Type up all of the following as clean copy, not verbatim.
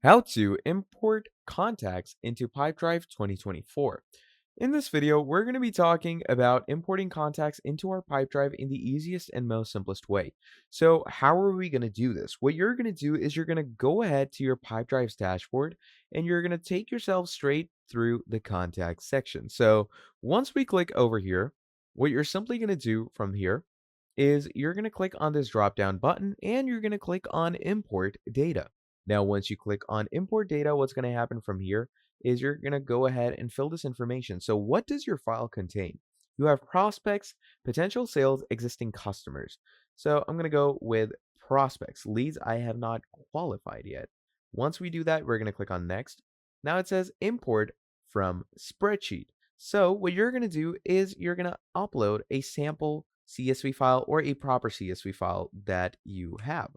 How to import contacts into Pipedrive 2024. In this video, we're going to be talking about importing contacts into our Pipedrive in the easiest and most simplest way. So, how are we going to do this? What you're going to do is you're going to go ahead to your Pipedrive's dashboard and you're going to take yourself straight through the contacts section. So, once we click over here, what you're simply going to do from here is you're going to click on this drop down button and you're going to click on import data. Now, once you click on import data, what's going to happen from here is you're going to go ahead and fill this information. So what does your file contain? You have prospects, potential sales, existing customers. So I'm going to go with prospects. Leads I have not qualified yet. Once we do that, we're going to click on next. Now it says import from spreadsheet. So what you're going to do is you're going to upload a sample CSV file or a proper CSV file that you have.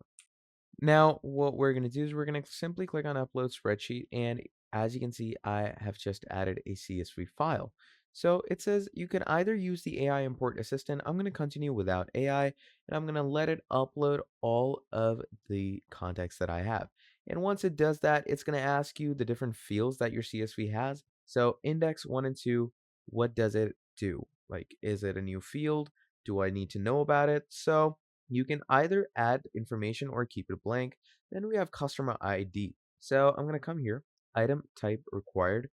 Now, what we're going to do is we're going to simply click on upload spreadsheet. And as you can see, I have just added a CSV file. So it says you can either use the AI import assistant. I'm going to continue without AI and I'm going to let it upload all of the contacts that I have. And once it does that, it's going to ask you the different fields that your CSV has. So index 1 and 2, what does it do? Like, is it a new field? Do I need to know about it? So you can either add information or keep it blank. Then we have customer ID. So I'm going to come here, item type required.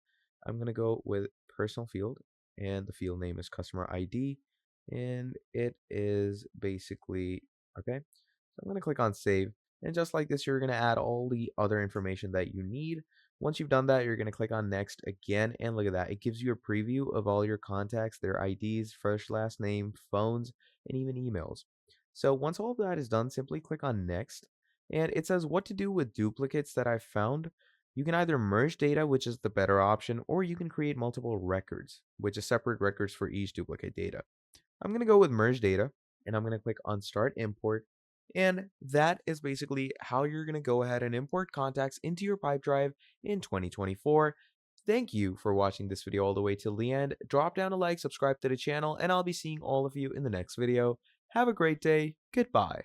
I'm going to go with personal field and the field name is customer ID and it is basically okay. So I'm going to click on save and just like this, you're going to add all the other information that you need. Once you've done that, you're going to click on next again and look at that. It gives you a preview of all your contacts, their IDs, first, last name, phones, and even emails. So once all of that is done, simply click on next and it says what to do with duplicates that I've found. You can either merge data, which is the better option, or you can create multiple records, which is separate records for each duplicate data. I'm going to go with merge data and I'm going to click on start import. And that is basically how you're going to go ahead and import contacts into your Pipedrive in 2024. Thank you for watching this video all the way till the end. Drop down a like, subscribe to the channel, and I'll be seeing all of you in the next video. Have a great day. Goodbye.